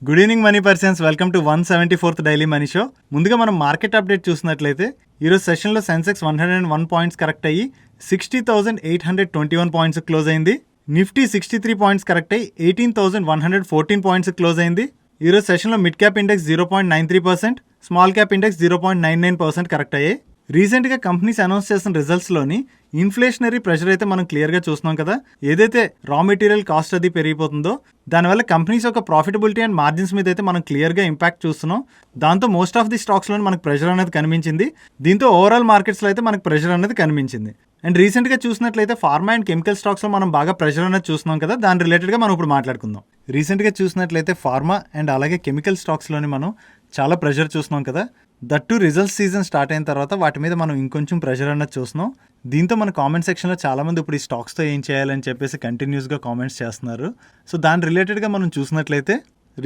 Good evening money persons, welcome to 174th daily money show. ముందుగా మనం market update చూసినట్లయితే ఈరోజు సెషన్లో సెన్సెక్స్ 101 పాయింట్స్ కరెక్ట్ అయ్యి 60,821 పాయింట్స్ క్లోజ్ అయింది. నిఫ్టీ 63 పాయింట్స్ కరెక్ట్ అయ్యి 18,114 పాయింట్స్ క్లోజ్ అయింది. ఈరోజు సెషన్లో mid cap index 0.93%, small cap index 0.99% correct అయ్యాయి. రీసెంట్గా కంపెనీస్ అనౌన్స్ చేసిన రిజల్ట్స్లోని ఇన్ఫ్లేషనరీ ప్రెషర్ అయితే మనం క్లియర్గా చూస్తున్నాం కదా. ఏదైతే రా మెటీరియల్ కాస్ట్ అది పెరిగిపోతుందో దానివల్ల కంపెనీస్ యొక్క ప్రాఫిటబిలిటీ అండ్ మార్జిన్స్ మీద అయితే మనం క్లియర్గా ఇంపాక్ట్ చూస్తున్నాం. దాంతో మోస్ట్ ఆఫ్ ది స్టాక్స్లో మనకు ప్రెషర్ అనేది కనిపించింది. దీంతో ఓవరాల్ మార్కెట్స్లో అయితే మనకు ప్రెషర్ అనేది కనిపించింది. అండ్ రీసెంట్గా చూసినట్లయితే ఫార్మా అండ్ కెమికల్ స్టాక్స్లో మనం బాగా ప్రెషర్ అనేది చూస్తున్నాం కదా. దాని రిలేటెడ్గా మనం ఇప్పుడు మాట్లాడుకుందాం. రీసెంట్గా చూసినట్లయితే ఫార్మా అండ్ అలాగే కెమికల్ స్టాక్స్లోని మనం చాలా ప్రెషర్ చూస్తున్నాం కదా. దట్టు రిజల్ట్స్ సీజన్ స్టార్ట్ అయిన తర్వాత వాటి మీద మనం ఇంకొంచెం ప్రెషర్ అన్నది చూస్తున్నాం. దీంతో మన కామెంట్ సెక్షన్లో చాలామంది ఇప్పుడు ఈ స్టాక్స్తో ఏం చేయాలని చెప్పేసి కంటిన్యూస్గా కామెంట్స్ చేస్తున్నారు. సో దాని రిలేటెడ్గా మనం చూసినట్లయితే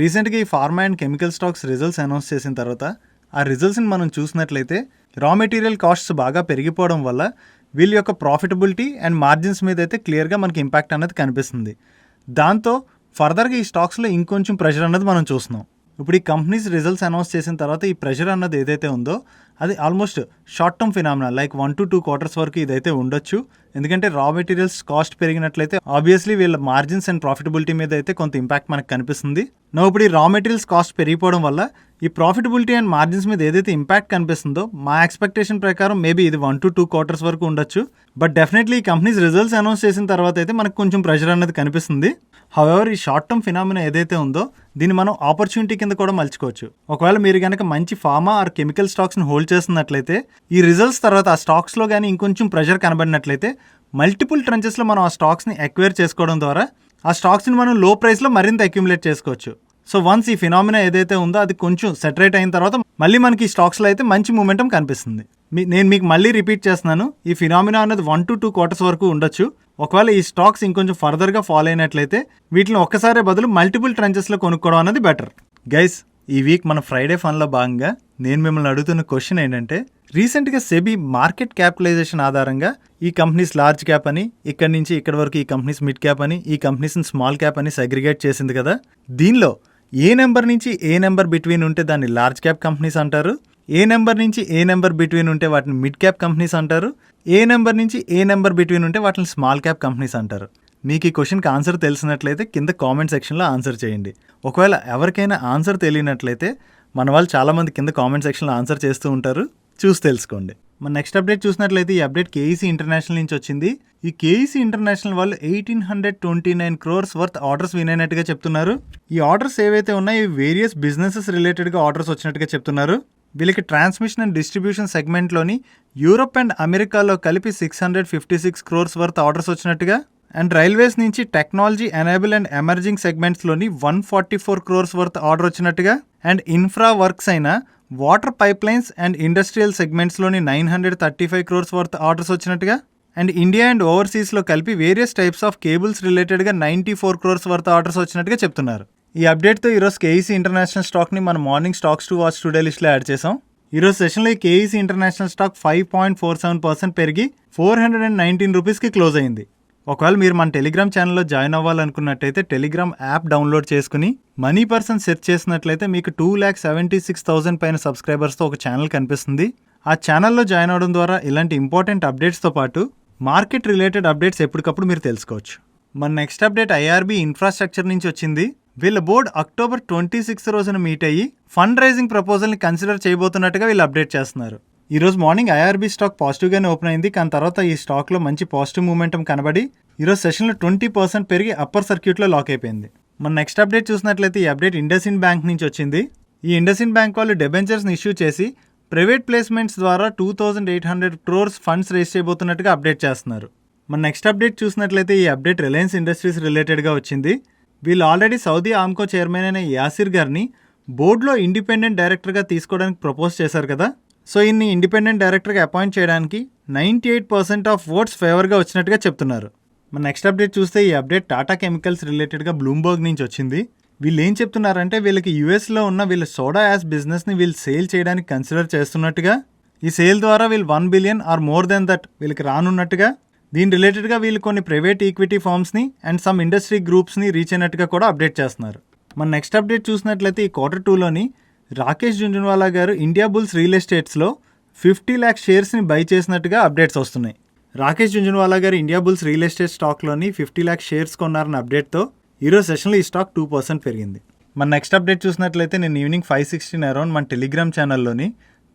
రీసెంట్గా ఈ pharma and chemical stocks results announce చేసిన తర్వాత ఆ రిజల్ట్స్ని మనం చూసినట్లయితే రా మెటీరియల్ కాస్ట్స్ బాగా పెరిగిపోవడం వల్ల వీళ్ళ యొక్క ప్రాఫిటబిలిటీ అండ్ మార్జిన్స్ మీద అయితే క్లియర్గా మనకి ఇంపాక్ట్ అనేది కనిపిస్తుంది. దాంతో ఫర్దర్గా ఈ స్టాక్స్లో ఇంకొంచెం ప్రెషర్ అన్నది మనం చూస్తున్నాం. ఇప్పుడు ఈ కంపెనీస్ రిజల్ట్స్ అనౌన్స్ చేసిన తర్వాత ఈ ప్రెషర్ అన్నది ఏదైతే ఉందో అది almost short term phenomena, like 1 to 2 quarters వరకు ఇదైతే ఉండొచ్చు. ఎందుకంటే రా మెటీరియల్స్ కాస్ట్ పెరిగినట్లయితే ఆబ్వియస్లీ వీళ్ళ మార్జిన్స్ అండ్ ప్రాఫిటబిలిటీ మీద అయితే కొంత ఇంపాక్ట్ మనకు కనిపిస్తుంది. ఇప్పుడు ఈ రా మెటీరియల్స్ కాస్ట్ పెరిగిపోవడం వల్ల ఈ ప్రాఫిటబిలిటీ అండ్ మార్జిన్స్ మీద ఏదైతే ఇంపాక్ట్ కనిపిస్తుందో మా ఎక్స్పెక్టేషన్ ప్రకారం మేబీ ఇది 1 to 2 quarters వరకు ఉండొచ్చు. బట్ డెఫినెట్లీ ఈ కంపెనీస్ రిజల్ట్స్ అనౌన్స్ చేసిన తర్వాత అయితే మనకు కొంచెం ప్రెషర్ అనేది కనిపిస్తుంది. హౌఎవర్ ఈ షార్ట్ టర్మ్ ఫినామినా ఏదైతే ఉందో దీన్ని మనం ఆపర్చునిటీ కింద కూడా మలుచుకోవచ్చు. ఒకవేళ మీరు కనుక మంచి ఫార్మా ఆర్ కెమికల్ స్టాక్స్ని హోల్డ్ చేస్తున్నట్లయితే ఈ రిజల్ట్స్ తర్వాత ఆ స్టాక్స్లో కానీ ఇంకొంచెం ప్రెషర్ కనబడినట్లయితే మల్టిపుల్ ట్రంచెస్లో మనం ఆ స్టాక్స్ని ఎక్వైర్ చేసుకోవడం ద్వారా ఆ స్టాక్స్ని మనం లో ప్రైస్లో మరింత అక్యుములేట్ చేసుకోవచ్చు. సో వన్స్ ఈ ఫినామినా ఏదైతే ఉందో అది కొంచెం సెటరేట్ అయిన తర్వాత మళ్ళీ మనకి ఈ స్టాక్స్లో అయితే మంచి మూమెంటం కనిపిస్తుంది. నేను మీకు మళ్ళీ రిపీట్ చేస్తున్నాను, ఈ ఫినామినా అనేది 1 to 2 quarters వరకు ఉండొచ్చు. ఒకవేళ ఈ స్టాక్స్ ఇంకొంచెం ఫర్దర్గా ఫాలో అయినట్లయితే వీటిని ఒక్కసారే బదులు మల్టిపుల్ ట్రంచెస్లో కొనుక్కోవడం అనేది బెటర్. గైస్, ఈ వీక్ మన ఫ్రైడే ఫన్లో భాగంగా నేను మిమ్మల్ని అడుగుతున్న క్వశ్చన్ ఏంటంటే, రీసెంట్గా సెబీ మార్కెట్ క్యాపిటలైజేషన్ ఆధారంగా ఈ కంపెనీస్ లార్జ్ క్యాప్ అని, ఇక్కడి నుంచి ఇక్కడ వరకు ఈ కంపెనీస్ మిడ్ క్యాప్ అని, ఈ కంపెనీస్ని స్మాల్ క్యాప్ అని సెగ్రిగేట్ చేసింది కదా. దీనిలో ఏ నెంబర్ నుంచి ఏ నెంబర్ బిట్వీన్ ఉంటే దాన్ని లార్జ్ క్యాప్ కంపెనీస్ అంటారు, ఏ నెంబర్ నుంచి ఏ నెంబర్ బిట్వీన్ ఉంటే వాటిని మిడ్ క్యాప్ కంపెనీస్ అంటారు, ఏ నెంబర్ నుంచి ఏ నెంబర్ బిట్వీన్ ఉంటే వాటిని స్మాల్ క్యాప్ కంపెనీస్ అంటారు. మీకు ఈ క్వశ్చన్కి ఆన్సర్ తెలిసినట్లయితే కింద కామెంట్ సెక్షన్లో ఆన్సర్ చేయండి. ఒకవేళ ఎవరికైనా ఆన్సర్ తెలియనట్లయితే మన వాళ్ళు చాలామంది కింద కామెంట్ సెక్షన్లో ఆన్సర్ చేస్తూ ఉంటారు, చూసి తెలుసుకోండి. మన నెక్స్ట్ అప్డేట్ చూసినట్లయితే ఈ అప్డేట్ కేఈసీ ఇంటర్నేషనల్ నుంచి వచ్చింది. ఈ కేఈసీ ఇంటర్నేషనల్ వాళ్ళు 1829 crores వర్త్ ఆర్డర్స్ విన్ అయినట్టుగా చెప్తున్నారు. ఈ ఆర్డర్స్ ఏవైతే ఉన్నాయో ఈ వేరియస్ బిజినెసెస్ రిలేటెడ్గా ఆర్డర్స్ వచ్చినట్టుగా చెప్తున్నారు. వీళ్ళకి ట్రాన్స్మిషన్ అండ్ డిస్ట్రిబ్యూషన్ సెగ్మెంట్లోని యూరోప్ అండ్ అమెరికాలో కలిపి 656 crores వర్త్ ఆర్డర్స్ వచ్చినట్టుగా, అండ్ రైల్వేస్ నుంచి టెక్నాలజీ ఎనేబుల్ అండ్ ఎమర్జింగ్ సెగ్మెంట్స్లోని 144 crores వర్త్ ఆర్డర్ వచ్చినట్టుగా, అండ్ ఇన్ఫ్రా వర్క్స్ అయిన water pipe lines and industrial సెగ్మెంట్స్లోని 935 crores వర్త్ ఆర్డర్స్ వచ్చినట్టుగా, అండ్ ఇండియా అండ్ ఓవర్సీస్లో కలిపి వేరియస్ టైప్స్ ఆఫ్ కేబుల్స్ రిలేటెడ్గా 94 crores వర్త్ ఆర్డర్స్ వచ్చినట్టుగా చెప్తున్నారు. ఈ అప్డేట్తో ఈరోజు కేఈసీ ఇంటర్నేషనల్ స్టాక్ని మన morning stocks to watch today లిస్ట్లో యాడ్ చేసాం. ఈరోజు సెషన్లో ఈ కేఈసీ ఇంటర్నేషనల్ స్టాక్ 5.47% పెరిగి 419 రూపీస్కి క్లోజ్ అయింది. ఒకవేళ మీరు మన టెలిగ్రామ్ ఛానల్లో జాయిన్ అవ్వాలనుకున్నట్టయితే టెలిగ్రామ్ యాప్ డౌన్లోడ్ చేసుకుని మనీ పర్సన్ సెర్చ్ చేసినట్లయితే మీకు 2,76,000 పైన సబ్స్క్రైబర్స్తో ఒక ఛానల్ కనిపిస్తుంది. ఆ ఛానల్లో జాయిన్ అవ్వడం ద్వారా ఇలాంటి ఇంపార్టెంట్ అప్డేట్స్తో పాటు మార్కెట్ రిలేటెడ్ అప్డేట్స్ ఎప్పటికప్పుడు మీరు తెలుసుకోవచ్చు. మన నెక్స్ట్ అప్డేట్ ఐఆర్బీ ఇన్ఫ్రాస్ట్రక్చర్ నుంచి వచ్చింది. వీళ్ళ బోర్డ్ October 26 రోజున మీట్ అయ్యి ఫండ్ రైజింగ్ ప్రపోజల్ని కన్సిడర్ చేయబోతున్నట్టుగా వీళ్ళు అప్డేట్ చేస్తున్నారు. ఈరోజు మార్నింగ్ ఐఆర్బీ స్టాక్ పాజిటివ్గానే ఓపెన్ అయింది, కానీ తర్వాత ఈ స్టాక్లో మంచి పాజిటివ్ మూమెంటం కనబడి ఈరోజు సెషన్లో 20% పెరిగి అప్పర్ సర్క్యూట్లో లాక్ అయిపోయింది. మన నెక్స్ట్ అప్డేట్ చూసినట్లయితే ఈ అప్డేట్ ఇండస్ఇండ్ బ్యాంక్ నుంచి వచ్చింది. ఈ ఇండస్ఇండ్ బ్యాంక్ వాళ్ళు డెబెంచర్స్ని ఇష్యూ చేసి ప్రైవేట్ ప్లేస్మెంట్స్ ద్వారా 2,800 crores ఫండ్స్ రేస్ చేయబోతున్నట్టుగా అప్డేట్ చేస్తున్నారు. మన నెక్స్ట్ అప్డేట్ చూసినట్లయితే ఈ అప్డేట్ రిలయన్స్ ఇండస్ట్రీస్ రిలేటెడ్గా వచ్చింది. వీళ్ళు ఆల్రెడీ సౌదీ ఆమ్కో చైర్మన్ అయిన యాసిర్ గారిని బోర్డులో ఇండిపెండెంట్ డైరెక్టర్గా తీసుకోవడానికి ప్రపోజ్ చేశారు కదా. సో ఇన్ని ఇండిపెండెంట్ డైరెక్టర్గా అపాయింట్ చేయడానికి 98% ఆఫ్ ఓట్స్ ఫేవర్గా వచ్చినట్టుగా చెప్తున్నారు. మన నెక్స్ట్ అప్డేట్ చూస్తే ఈ అప్డేట్ టాటా కెమికల్స్ రిలేటెడ్గా బ్లూంబర్గ్ నుంచి వచ్చింది. వీళ్ళు ఏం చెప్తున్నారంటే వీళ్ళకి యూఎస్లో ఉన్న వీళ్ళ సోడా యాస్ బిజినెస్ని వీళ్ళు సేల్ చేయడానికి కన్సిడర్ చేస్తున్నట్టుగా, ఈ సేల్ ద్వారా వీళ్ళు 1 billion or more than that వీళ్ళకి రానున్నట్టుగా, దీని రిలేటెడ్గా వీళ్ళు కొన్ని ప్రైవేట్ ఈక్విటీ ఫార్మ్స్ని అండ్ సమ్ ఇండస్ట్రీ గ్రూప్స్ని రీచ్ అయినట్టుగా కూడా అప్డేట్ చేస్తున్నారు. మన నెక్స్ట్ అప్డేట్ చూసినట్లయితే ఈ Q2లోని రాకేష్ జుంజున్వాలా గారు ఇండియా బుల్స్ రియల్ ఎస్టేట్స్లో 50 lakh షేర్స్ని బై చేసినట్టుగా అప్డేట్స్ వస్తున్నాయి. రాకేష్ జుంజున్వాలా గారు ఇండియా బుల్స్ రియల్ ఎస్టేట్ స్టాక్లోని 50 lakh షేర్స్ కొన్నారన్న అప్డేట్తో ఈరోజు సెషన్లో ఈ స్టాక్ 2% పెరిగింది. మన నెక్స్ట్ అప్డేట్ చూసినట్లయితే నేను ఈవినింగ్ 5:16 అరౌండ్ మన టెలిగ్రామ్ ఛానల్లోని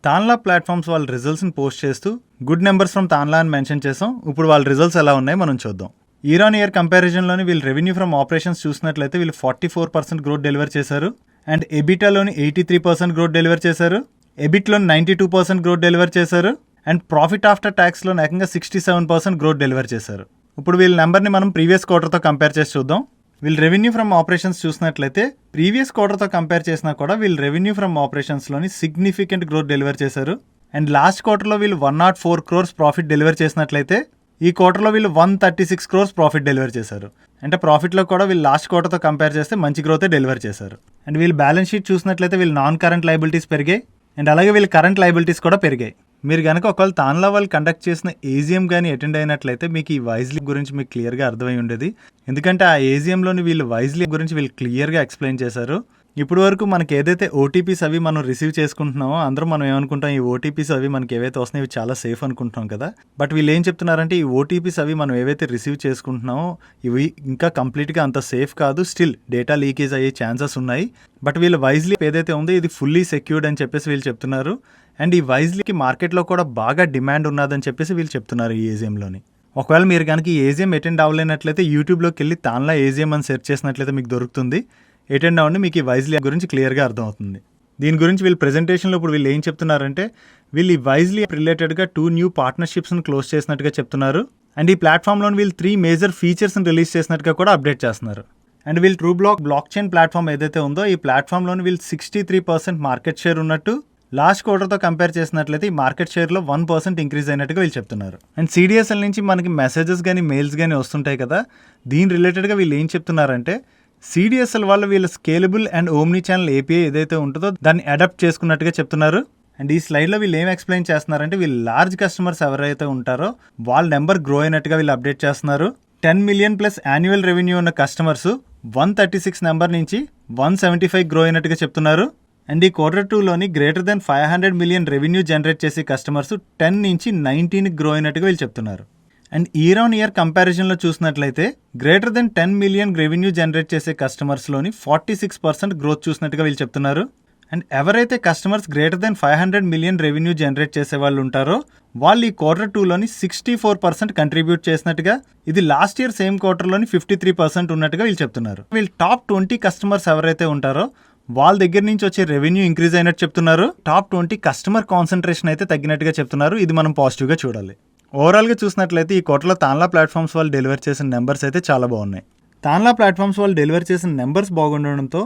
తాన్లా ప్లాట్ఫామ్స్ వాళ్ళ రిజల్ట్స్ని పోస్ట్ చేస్తూ గుడ్ నెంబర్స్ ఫ్రమ్ తాన్లా అని మెన్షన్ చేసాం. ఇప్పుడు వాళ్ళ రిజల్ట్స్ ఎలా ఉన్నాయో మనం చూద్దాం. ఇయర్ ఆన్ ఇయర్ కంపారిజన్లోని వీళ్ళు రెవెన్యూ ఫ్రమ్ ఆపరేషన్స్ చూసినట్లయితే వీళ్ళు 44% గ్రోత్ డెలివర్ చేశారు. అండ్ ఎబిటాలోని 83% గ్రోత్ డెలివర్ చేశారు. ఎబిట్లోని 92% గ్రోత్ డెలివర్ చేశారు. అండ్ ప్రాఫిట్ ఆఫ్టర్ ట్యాక్స్లో ఏకంగా 67% గ్రోత్ డెలివర్ చేశారు. ఇప్పుడు వీళ్ళ నెంబర్ని మనం ప్రీవియస్ క్వార్టర్తో కంపేర్ చేసి చూద్దాం. వీళ్ళు రెవెన్యూ ఫ్రమ్ ఆపరేషన్స్ చూసినట్లయితే ప్రీవియస్ క్వార్టర్తో కంపేర్ చేసినా కూడా వీళ్ళు రెవెన్యూ ఫ్రమ్ ఆపరేషన్స్లోని సిగ్నిఫికెంట్ గ్రోత్ డెలివర్ చేశారు. అండ్ లాస్ట్ క్వార్టర్లో వీళ్ళు 104 crores ప్రాఫిట్ డెలివర్ చేసినట్లయితే ఈ క్వార్టర్లో వీళ్ళు 136 crores ప్రాఫిట్ డెలివర్ చేశారు. అంటే ప్రాఫిట్లో కూడా వీళ్ళు లాస్ట్ క్వార్టర్తో కంపేర్ చేస్తే మంచి గ్రోతే డెలివర్ చేశారు. అండ్ వీళ్ళు బ్యాలెన్స్ షీట్ చూసినట్లయితే వీళ్ళు నాన్ కరెంట్ లయబిలిటీస్ పెరిగాయి. అండ్ అలాగే వీళ్ళు కరెంట్ లయబిలిటీస్ కూడా పెరిగాయి. మీరు కనుక ఒకవేళ తాన్లా వాళ్ళు కండక్ట్ చేసిన ఏజిఎం కానీ అటెండ్ అయినట్లయితే మీకు ఈ వైజ్లీ గురించి మీకు క్లియర్గా అర్థమై ఉండేది. ఎందుకంటే ఆ ఏజిఎంలోని వీళ్ళు వైజ్లీ గురించి వీళ్ళు క్లియర్గా ఎక్స్ప్లెయిన్ చేశారు. ఇప్పుడు వరకు మనకి ఏదైతే ఓటీపీస్ అవి మనం రిసీవ్ చేసుకుంటున్నామో అందరూ మనం ఏమనుకుంటాం, ఈ ఓటీపీస్ అవి మనకి ఏవైతే వస్తున్నాయి ఇవి చాలా సేఫ్ అనుకుంటున్నాం కదా. బట్ వీళ్ళు ఏం చెప్తున్నారంటే ఈ ఓటీపీస్ అవి మనం ఏవైతే రిసీవ్ చేసుకుంటున్నామో ఇవి ఇంకా కంప్లీట్గా అంత సేఫ్ కాదు, స్టిల్ డేటా లీకేజ్ అయ్యే ఛాన్సెస్ ఉన్నాయి. బట్ వీళ్ళు వైజ్లీ ఏదైతే ఉందో ఇది ఫుల్లీ సెక్యూర్డ్ అని చెప్పేసి వీళ్ళు చెప్తున్నారు. అండ్ ఈ వైజ్లీకి మార్కెట్లో కూడా బాగా డిమాండ్ ఉన్నదని చెప్పేసి వీళ్ళు చెప్తున్నారు ఈ ఏజిఎంలోని. ఒకవేళ మీరు కనుక ఈ ఏజిఎం అటెండ్ అవ్వలేనట్లయితే యూట్యూబ్లోకి వెళ్ళి తాన్లా ఏజిఎం అని సెర్చ్ చేసినట్లయితే మీకు దొరుకుతుంది. అటెండ్ అవ్వండి, మీకు ఈ వైజ్లీ గురించి క్లియర్గా అర్థమవుతుంది. దీని గురించి వీళ్ళు ప్రెజెంటేషన్లో ఇప్పుడు వీళ్ళు ఏం చెప్తున్నారంటే వీళ్ళు ఈ వైజ్లీ రిలేటెడ్గా 2 new పార్ట్నర్షిప్స్ని క్లోజ్ చేసినట్టుగా చెప్తున్నారు. అండ్ ఈ ప్లాట్ఫామ్లో వీళ్ళు 3 మేజర్ ఫీచర్స్ని రిలీజ్ చేసినట్టుగా కూడా అప్డేట్ చేస్తున్నారు. అండ్ వీళ్ళు ట్రూబ్లాక్ బ్లాక్ చైన్ ప్లాట్ఫామ్ ఏదైతే ఉందో ఈ ప్లాట్ఫామ్లోని వీళ్ళు 63% మార్కెట్ షేర్ ఉన్నట్టు, లాస్ట్ క్వార్టర్తో కంపేర్ చేసినట్లయితే ఈ మార్కెట్ షేర్లో 1% ఇంక్రీజ్ అయినట్టుగా వీళ్ళు చెప్తున్నారు. అండ్ సిడిఎస్ఎల్ నుంచి మనకి మెసేజెస్ కానీ మెయిల్స్ కానీ వస్తుంటాయి కదా, దీని రిలేటెడ్గా వీళ్ళు ఏం చెప్తున్నారంటే సిడిఎస్ఎల్ వాళ్ళు వీళ్ళ scalable and Omni channel API ఏదైతే ఉంటుందో దాన్ని అడాప్ట్ చేసుకున్నట్టుగా చెప్తున్నారు. అండ్ ఈ స్లైడ్లో వీళ్ళు ఏం ఎక్స్ప్లెయిన్ చేస్తున్నారంటే వీళ్ళు లార్జ్ కస్టమర్స్ ఎవరైతే ఉంటారో వాళ్ళ నెంబర్ గ్రో అయినట్టుగా వీళ్ళు అప్డేట్ చేస్తున్నారు. 10 million+ యాన్యువల్ రెవెన్యూ ఉన్న కస్టమర్స్ 136 నెంబర్ నుంచి 175 గ్రో అయినట్టుగా చెప్తున్నారు. అండ్ ఈ Q2లోని greater than 500 million revenue generate చేసే కస్టమర్స్ 10 నుంచి 19 గ్రో అయినట్టుగా వీళ్ళు చెప్తున్నారు. అండ్ ఇయర్ ఆన్ ఇయర్ కంపారిజన్లో చూసినట్లయితే greater than 10 million revenue generate చేసే కస్టమర్స్లోని 46% గ్రోత్ చూసినట్టుగా వీళ్ళు చెప్తున్నారు. అండ్ ఎవరైతే customers greater than 500 million revenue generate చేసే వాళ్ళు ఉంటారో వాళ్ళు ఈ Q2లోని 64% కంట్రిబ్యూట్ చేసినట్టుగా, ఇది లాస్ట్ ఇయర్ సేమ్ క్వార్టర్లోని 53% ఉన్నట్టుగా వీళ్ళు చెప్తున్నారు. వీళ్ళు టాప్ 20 కస్టమర్స్ ఎవరైతే ఉంటారో వాళ్ళ దగ్గర నుంచి వచ్చే రెవెన్యూ ఇంక్రీజ్ అయినట్టు చెప్తున్నారు. టాప్ 20 కస్టమర్ కాన్సన్ట్రేషన్ అయితే తగ్గినట్టుగా చెప్తున్నారు. ఇది మనం పాజిటివ్గా చూడాలి. ఓవరాల్గా చూసినట్లయితే ఈ క్వార్టర్లో తాన్లా ప్లాట్ఫామ్స్ వాళ్ళు డెలివర్ చేసిన నెంబర్స్ అయితే చాలా బాగున్నాయి. తాన్లా ప్లాట్ఫామ్స్ వాళ్ళు డెలివర్ చేసిన నెంబర్స్ బాగుండడంతో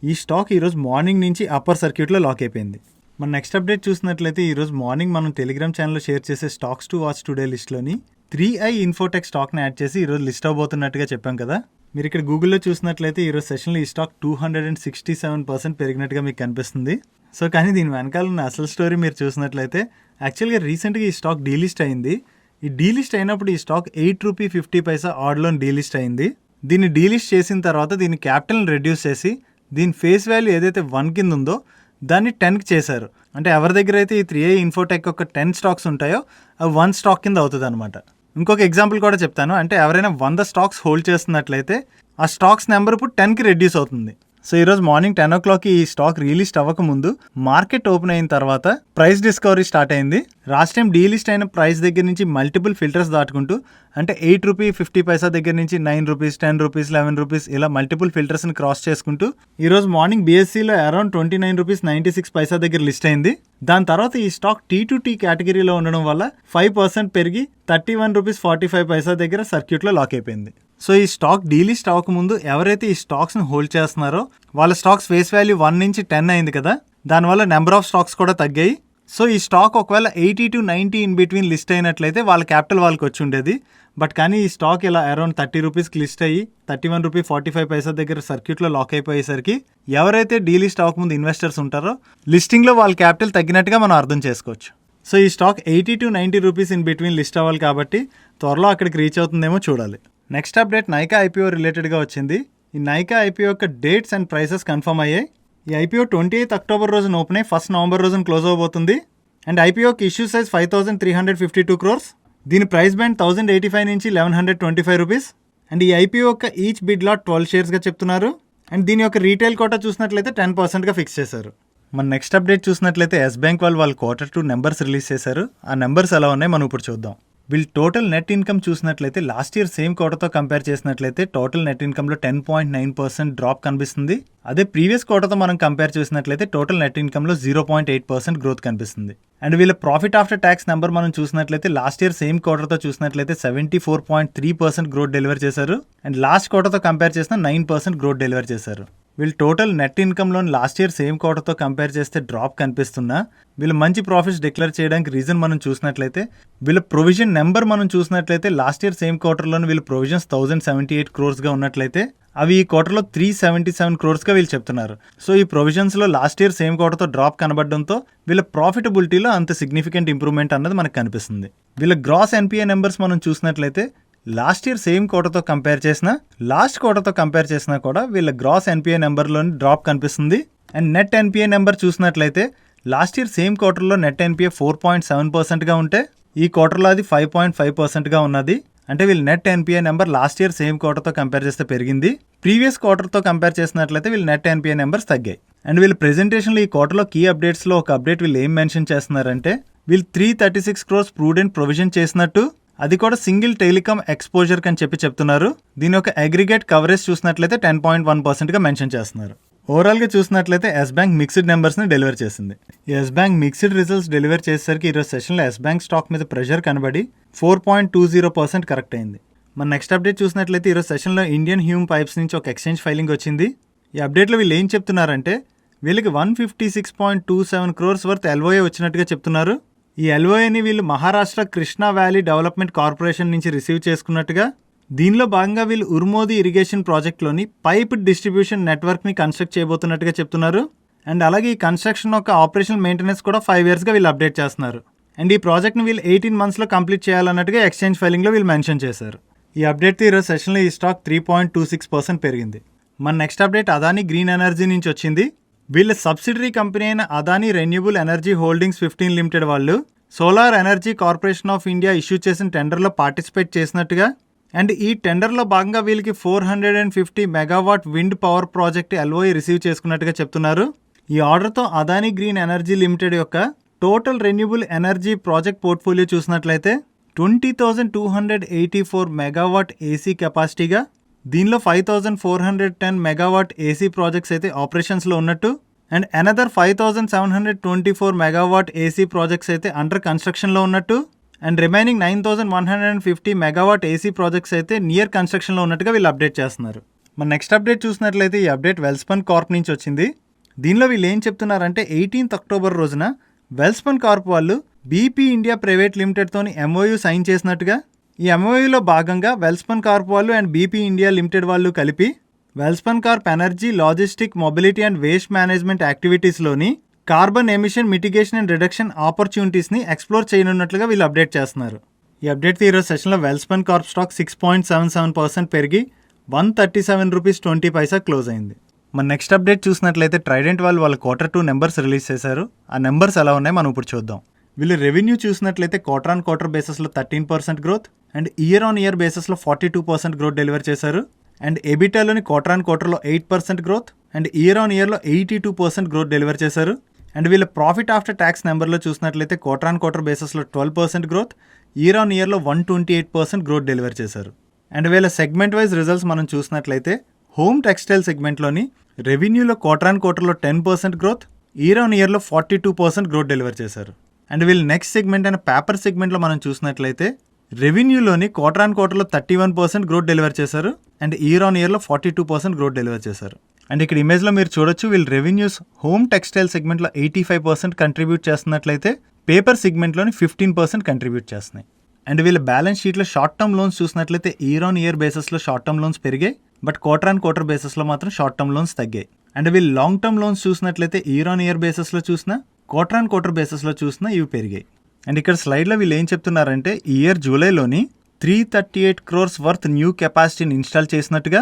ఈ స్టాక్ ఈరోజు మార్నింగ్ నుంచి అప్పర్ సర్క్యూట్లో లాక్ అయిపోయింది. మన నెక్స్ట్ అప్డేట్ చూసినట్లయితే ఈరోజు మార్నింగ్ మనం టెలిగ్రామ్ ఛానల్లో షేర్ చేసే స్టాక్స్ టు వాచ్ టుడే లిస్ట్లోని 3i ఇన్ఫోటెక్ స్టాక్ని యాడ్ చేసి ఈరోజు లిస్ట్ అవబోతున్నట్టుగా చెప్పాం కదా. మీరు ఇక్కడ గూగుల్లో చూసినట్లయితే ఈరోజు సెషన్లో ఈ స్టాక్ 267% పెరిగినట్టుగా మీకు కనిపిస్తుంది. సో కానీ దీని వెనకాల ఉన్న అసలు స్టోరీ మీరు చూసినట్లయితే యాక్చువల్గా రీసెంట్గా ఈ స్టాక్ డీలిస్ట్ అయింది. ఈ డీలిస్ట్ అయినప్పుడు ఈ స్టాక్ ₹8.50 ఆడ్లోని డీలిస్ట్ అయింది. దీన్ని డీలిస్ట్ చేసిన తర్వాత దీని క్యాపిటల్ని రెడ్యూస్ చేసి దీని ఫేస్ వాల్యూ ఏదైతే 1 కింద ఉందో దాన్ని 10కి చేశారు. అంటే ఎవరి దగ్గర అయితే ఈ 3i ఇన్ఫోటెక్ ఒక 10 స్టాక్స్ ఉంటాయో అవి 1 స్టాక్ కింద అవుతుంది అనమాట. ఇంకొక ఎగ్జాంపుల్ కూడా చెప్తాను. అంటే ఎవరైనా 100 స్టాక్స్ హోల్డ్ చేస్తున్నట్లయితే ఆ స్టాక్స్ నెంబర్ ఇప్పుడు 10కి రెడ్యూస్ అవుతుంది. సో ఈరోజు మార్నింగ్ 10 o'clock ఈ స్టాక్ రీలిస్ట్ అవ్వకముందు మార్కెట్ ఓపెన్ అయిన తర్వాత ప్రైస్ డిస్కవరీ స్టార్ట్ అయింది. లాస్ట్ టైం డీలిస్ట్ అయిన ప్రైస్ దగ్గర నుంచి మల్టిపుల్ ఫిల్టర్స్ దాటుకుంటూ అంటే ₹8.50 దగ్గర నుంచి ₹9, ₹10, ₹11 ఇలా మల్టిపుల్ ఫిల్టర్స్ని క్రాస్ చేసుకుంటూ ఈరోజు మార్నింగ్ బీఎస్సీలో అరౌండ్ ₹29.96 దగ్గర లిస్ట్ అయింది. దాని తర్వాత ఈ స్టాక్ T2T కేటగిరీలో ఉండడం వల్ల 5% పెరిగి ₹31.45 దగ్గర సర్క్యూట్లో లాక్ అయిపోయింది. సో ఈ స్టాక్ డీలిస్ట్ అవ్వకముందు ఎవరైతే ఈ స్టాక్స్ని హోల్డ్ చేస్తున్నారో వాళ్ళ స్టాక్స్ ఫేస్ వాల్యూ 1 నుంచి 10 అయింది కదా, దానివల్ల నెంబర్ ఆఫ్ స్టాక్స్ కూడా తగ్గాయి. సో ఈ స్టాక్ ఒకవేళ 80 to 90 ఇన్ బిట్వీన్ లిస్ట్ అయినట్లయితే వాళ్ళ క్యాపిటల్ వాళ్ళకి వచ్చి ఉండేది. బట్ కానీ ఈ స్టాక్ ఇలా అరౌండ్ ₹30కి లిస్ట్ అయ్యి ₹31.45 దగ్గర సర్క్యూట్లో లాక్ అయిపోయేసరికి ఎవరైతే డీలిస్ట్ అవ్వకముందు ఇన్వెస్టర్స్ ఉంటారో లిస్టింగ్లో వాళ్ళ క్యాపిటల్ తగ్గినట్టుగా మనం అర్థం చేసుకోవచ్చు. సో ఈ stock ₹80 to 90 in between list అవ్వాలి కాబట్టి త్వరలో అక్కడికి రీచ్ అవుతుందేమో చూడాలి. నెక్స్ట్ అప్డేట్ నైకా ఐపీఓ రిలేటెడ్గా వచ్చింది. ఈ నైకా ఐపీఓ యొక్క డేట్స్ అండ్ ప్రైసెస్ కన్ఫర్మ్ అయ్యాయి. ఈ ఐపీఓ 28 అక్టోబర్ రోజున ఓపెన్ అయ్యి 1 నవంబర్ రోజున క్లోజ్ అవబోతుంది. అండ్ ఐపీఓకి ఇష్యూ సైజ్ 5352 crores. దీని ప్రైస్ బ్యాండ్ 1085 నుంచి 1125 రూపీస్. అండ్ ఈ ఐపీఓ యొక్క ఈచ్ బిడ్ లాట్ 12 షేర్స్గా చెప్తున్నారు. అండ్ దీని యొక్క రీటైల్ కోటా చూసినట్లయితే 10%గా ఫిక్స్ చేశారు. మన నెక్స్ట్ అప్డేట్ చూసినట్లయితే ఎస్ బ్యాంక్ వాళ్ళ Q2 నెంబర్స్ రిలీజ్ చేశారు. ఆ నెంబర్స్ ఎలా ఉన్నాయి మనం ఇప్పుడు చూద్దాం. వీళ్ళు టోటల్ నెట్ ఇన్కమ్ చూసినట్లయితే లాస్ట్ ఇయర్ సేమ్ క్వార్టర్తో కంపేర్ చేసినట్లయితే టోటల్ నెట్ ఇన్కమ్లో 10.9% డ్రాప్ కనిపిస్తుంది. అదే ప్రీవియస్ క్వార్టర్తో మనం కంపేర్ చేసినట్లయితే టోటల్ నెట్ ఇన్కమ్లో 0.8% గ్రోత్ కనిపిస్తుంది. అండ్ వీళ్ళ ప్రాఫిట్ ఆఫ్టర్ ట్యాక్స్ నెంబర్ మనం చూసినట్లయితే లాస్ట్ ఇయర్ సేమ్ క్వార్టర్తో చూసినట్లయితే 74.3% గ్రోత్ డెలివర్ చేశారు. అండ్ లాస్ట్ క్వార్టర్తో కంపేర్ చేసిన 9% గ్రోత్ డెలివర్ చేశారు. వీళ్ళు టోటల్ నెట్ ఇన్కమ్లోని లాస్ట్ ఇయర్ సేమ్ క్వార్టర్తో కంపేర్ చేస్తే డ్రాప్ కనిపిస్తున్నా వీళ్ళు మంచి ప్రాఫిట్స్ డిక్లేర్ చేయడానికి రీజన్ మనం చూసినట్లయితే వీళ్ళ ప్రొవిజన్ నెంబర్ మనం చూసినట్లయితే లాస్ట్ ఇయర్ సేమ్ క్వార్టర్లోని వీళ్ళ ప్రొవిజన్స్ 1078 crores ఉన్నట్లయితే అవి ఈ క్వార్టర్లో 377 crores వీళ్ళు చెప్తున్నారు. సో ఈ ప్రొవిజన్స్లో లాస్ట్ ఇయర్ సేమ్ క్వార్టర్తో డ్రాప్ కనబడడంతో వీళ్ళ ప్రాఫిటబిలిటీలో అంత సిగ్నిఫికెంట్ ఇంప్రూవ్మెంట్ అన్నది మనకు కనిపిస్తుంది. వీళ్ళ గ్రాస్ ఎన్పిఏ నెంబర్స్ మనం చూసినట్లయితే లాస్ట్ ఇయర్ సేమ్ క్వార్టర్తో కంపేర్ చేసినా లాస్ట్ క్వార్టర్తో కంపేర్ చేసినా కూడా వీళ్ళ గ్రాస్ ఎన్పిఏ నెంబర్లోని డ్రాప్ కనిపిస్తుంది. అండ్ నెట్ ఎన్పిఏ నెంబర్ చూసినట్లయితే లాస్ట్ ఇయర్ సేమ్ క్వార్టర్లో నెట్ ఎన్పిఏ 4.7%గా ఉంటే ఈ క్వార్టర్లో అది 5.5%గా ఉన్నది. అంటే వీళ్ళ net NPA number last year same క్వార్టర్తో కంపేర్ చేస్తే పెరిగింది. ప్రీవియస్ క్వార్టర్తో కంపేర్ చేసినట్లయితే వీళ్ళ నెట్ ఎన్పిఏ నెంబర్స్ తగ్గాయి. అండ్ వీళ్ళ ప్రెజెంటేషన్లో ఈ క్వార్టర్లో కీ అప్డేట్స్లో ఒక అప్డేట్ వీళ్ళు ఏం మెన్షన్ చేస్తున్నారంటే వీళ్ళు 336 crores ప్రూడెంట్ ప్రొవిజన్ చేసినట్టు అది కూడా సింగిల్ టెలికామ్ ఎక్స్పోజర్ అని చెప్తున్నారు. దీని యొక్క అగ్రిగేట్ కవరేజ్ చూసినట్లయితే 10.1%గా మెన్షన్ చేస్తున్నారు. ఓవరాల్గా చూసినట్లయితే ఎస్ బ్యాంక్ మిక్స్డ్ నెంబర్స్ని డెలివర్ చేసింది. Yes Bank mixed results deliver చేసేసరికి ఈరోజు సెషన్లో ఎస్ బ్యాంక్ స్టాక్ మీద ప్రెషర్ కనబడి 4.20% కరెక్ట్ అయింది. మన నెక్స్ట్ అప్డేట్ చూసినట్లయితే ఈరోజు సెషన్లో ఇండియన్ హ్యూమ్ పైప్స్ నుంచి ఒక ఎక్స్చేంజ్ ఫైలింగ్ వచ్చింది. ఈ అప్డేట్లో వీళ్ళు ఏం చెప్తున్నారంటే వీళ్ళకి 156.27 crores వర్త్ ఎల్ఓఏ వచ్చినట్టుగా చెప్తున్నారు. ఈ ఎల్ఓఏని వీళ్ళు Maharashtra Krishna valley development corporation నుంచి రిసీవ్ చేసుకున్నట్టుగా దీనిలో భాగంగా వీళ్ళు ఉర్మోది ఇరిగేషన్ ప్రాజెక్ట్లోని పైప్ డిస్ట్రిబ్యూషన్ నెట్వర్క్ని కన్స్ట్రక్ట్ చేయబోతున్నట్టుగా చెప్తున్నారు. అండ్ అలాగే ఈ కన్స్ట్రక్షన్ యొక్క ఆపరేషనల్ మెయింటెనెన్స్ కూడా 5 yearsగా వీళ్ళు అప్డేట్ చేస్తున్నారు. అండ్ ఈ ప్రాజెక్ట్ని వీళ్ళు 18 monthsలో కంప్లీట్ చేయాలన్నట్టుగా ఎక్స్చేంజ్ ఫైలింగ్లో వీళ్ళు మెన్షన్ చేశారు. ఈ అప్డేట్తో ఈరోజు సెషన్లో ఈ స్టాక్ 3.26% పెరిగింది. మన next update Adani green energy నుంచి వచ్చింది. వీళ్ళ సబ్సిడరీ కంపెనీ అయిన Adani renewable energy holdings 15 limited వాళ్ళు solar energy corporation of India issue చేసిన టెండర్లో పార్టిసిపేట్ చేసినట్టుగా అండ్ ఈ టెండర్లో భాగంగా వీళ్ళకి 450 megawatt wind power project LOI receive చేసుకున్నట్టుగా చెప్తున్నారు. ఈ ఆర్డర్తో అదానీ గ్రీన్ ఎనర్జీ లిమిటెడ్ యొక్క total renewable energy project portfolio చూసినట్లయితే 20,284 మెగావాట్ ఏసీ కెపాసిటీగా దీనిలో 5,410 మెగావాట్ ఏసీ ప్రాజెక్ట్స్ అయితే ఆపరేషన్స్లో ఉన్నట్టు and another 5,724 megawatt AC projects అయితే అండర్ కన్స్ట్రక్షన్లో ఉన్నట్టు and remaining 9,150 megawatt AC projects అయితే నియర్ కన్స్ట్రక్షన్లో ఉన్నట్టుగా వీళ్ళు అప్డేట్ చేస్తున్నారు. మన నెక్స్ట్ అప్డేట్ చూసినట్లయితే ఈ అప్డేట్ వెల్స్పన్ కార్ప్ నుంచి వచ్చింది. దీనిలో వీళ్ళు ఏం చెప్తున్నారంటే 18th అక్టోబర్ రోజున వెల్స్పన్ కార్ప్ వాళ్ళు బీపీ ఇండియా ప్రైవేట్ లిమిటెడ్తోని ఎంఓయూ సైన్ చేసినట్టుగా ఈ ఎంఓయూలో భాగంగా వెల్స్పన్ కార్ప్ వాళ్ళు అండ్ బీపీ ఇండియా లిమిటెడ్ వాళ్ళు కలిపి Welspun corp energy logistic mobility and waste management యాక్టివిటీస్లోని carbon emission mitigation and reduction ఆపర్చునిటీస్ని ఎక్స్ప్లోర్ చేయనున్నట్లుగా వీళ్ళు అప్డేట్ చేస్తున్నారు. ఈ అప్డేట్తో ఈరోజు సెషన్లో వెల్స్పన్ కార్ప్ స్టాక్ 6.77% పెరిగి 137 రూపీస్ 20 పైసా క్లోజ్ అయింది. మన నెక్స్ట్ అప్డేట్ చూసినట్లయితే ట్రైడెంట్ వాళ్ళ Q2 నెంబర్స్ రిలీజ్ చేశారు. ఆ నెంబర్స్ ఎలా ఉన్నాయి మనం ఇప్పుడు చూద్దాం. వీళ్ళు రెవెన్యూ చూసినట్లయితే క్వార్టర్ బేసిస్లో 13% గ్రోత్ అండ్ ఇయర్ బేసిస్లో 42% గ్రోత్ డెలివర్ చేశారు. అండ్ ఎబిటాలోని క్వార్టర్లో 8% గ్రోత్ అండ్ ఇయర్లో 82% గ్రోత్ డెలివర్ చేశారు. అండ్ వీళ్ళ ప్రాఫిట్ ఆఫ్టర్ ట్యాక్స్ నెంబర్లో చూసినట్లయితే క్వార్టర్ బేసిస్లో 12% గ్రోత్ ఇయర్లో 128% గ్రోత్ డెలివర్ చేశారు. అండ్ వీళ్ళ సెగ్మెంట్ వైజ్ రిజల్ట్స్ మనం చూసినట్లయితే హోమ్ టెక్స్టైల్ సెగ్మెంట్లోని రెవెన్యూలో క్వార్టర్లో 10% గ్రోత్ ఇయర్లో 42% గ్రోత్ డెలివర్ చేశారు. అండ్ వీళ్ళు నెక్స్ట్ సెగ్మెంట్ అయిన పేపర్ సెగ్మెంట్లో మనం చూసినట్లయితే రెవెన్యూలోని క్వార్టర్లో 31% గ్రోత్ డెలివర్ చేశారు అండ్ ఇయర్లో 42% గ్రోత్ డెలివర్ చేశారు. అండ్ ఇక్కడ ఇమేజ్లో మీరు చూడొచ్చు వీళ్ళు రెవెన్యూస్ హోమ్ టెక్స్టైల్ సెగ్మెంట్లో 85% కంట్రిబ్యూట్ చేస్తున్నట్లయితే పేపర్ సెగ్మెంట్లోని 15% కంట్రిబ్యూట్ చేస్తున్నాయి. అండ్ వీళ్ళ బ్యాలెన్స్ షీట్లో షార్ట్ టర్మ్ లోన్స్ చూసినట్లయితే ఇయర్ బేసిస్లో షార్ట్ టర్మ్ లోన్స్ పెరిగాయి, బట్ క్వార్టర్ బేసిస్లో మాత్రం షార్ట్ టర్మ్ లోన్స్ తగ్గాయి. అండ్ వీళ్ళు లాంగ్ టర్మ్ లోన్స్ చూసినట్లయితే ఇయర్ బేసిస్లో చూసినా క్వార్టర్ బేసిస్లో చూసినా ఇవి పెరిగాయి. అండ్ ఇక్కడ స్లైడ్లో వీళ్ళు ఏం చెప్తున్నారంటే జూలైలోని 338 crores వర్త్ న్యూ కెపాసిటీని ఇన్స్టాల్ చేసినట్టుగా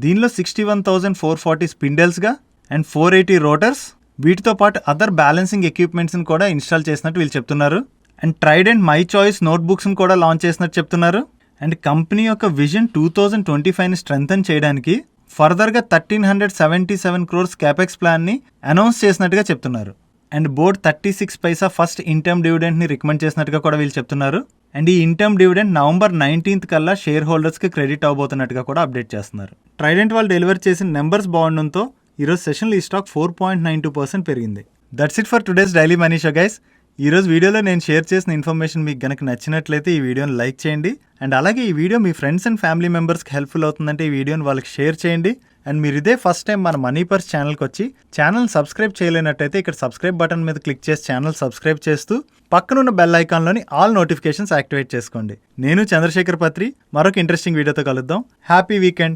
దీనిలో 61,440 స్పిండిల్స్గా అండ్ 480 రోటర్స్, వీటితో పాటు అదర్ బ్యాలెన్సింగ్ ఎక్విప్మెంట్స్ని కూడా ఇన్స్టాల్ చేసినట్టు వీళ్ళు చెప్తున్నారు. అండ్ ట్రైడెంట్ మై చాయిస్ నోట్బుక్స్ని కూడా లాంచ్ చేసినట్టు చెప్తున్నారు. అండ్ కంపెనీ యొక్క విజన్ 2025ని స్ట్రెంథన్ చేయడానికి ఫర్దర్గా 1,377 crores క్యాపెక్స్ ప్లాన్ని అనౌన్స్ చేసినట్టుగా చెప్తున్నారు. And board 36 paisa first interim డివిడెంట్ని రికమెండ్ చేసినట్టుగా కూడా వీళ్ళు చెప్తున్నారు. అండ్ ఈ ఇన్టర్మ్ డివిడెంట్ November 19th కల్లా షేర్ హోల్డర్స్కి క్రెడిట్ అవబోతున్నట్టుగా కూడా అప్డేట్ చేస్తున్నారు. ట్రైడెంట్ వాళ్ళు డెలివర్ చేసిన నెంబర్స్ బాగుండడంతో ఈరోజు సెషన్లో ఈ స్టాక్ 4.92% పెరిగింది. That's it for today's daily money show guys. ఈరోజు వీడియోలో నేను షేర్ చేసిన ఇన్ఫర్మేషన్ మీకు గనక నచ్చినట్లయితే ఈ వీడియోని లైక్ చేయండి. అండ్ అలాగే ఈ video me friends and family మెంబర్స్కి హెల్ప్ఫుల్ అవుతుందంటే ఈ వీడియోని వాళ్ళకి షేర్ చేయండి. అండ్ మీరు ఇదే ఫస్ట్ టైం మన మనీ పర్స్ ఛానల్కి వచ్చి ఛానల్ సబ్స్క్రైబ్ చేయలేనట్టయితే ఇక్కడ సబ్స్క్రైబ్ బటన్ మీద క్లిక్ చేసి ఛానల్ సబ్స్క్రైబ్ చేస్తూ పక్కనున్న బెల్ ఐకాన్లోని ఆల్ నోటిఫికేషన్స్ యాక్టివేట్ చేసుకోండి. నేను చంద్రశేఖర్ పత్రి మరొక ఇంట్రెస్టింగ్ వీడియోతో కలుద్దాం. Happy weekend.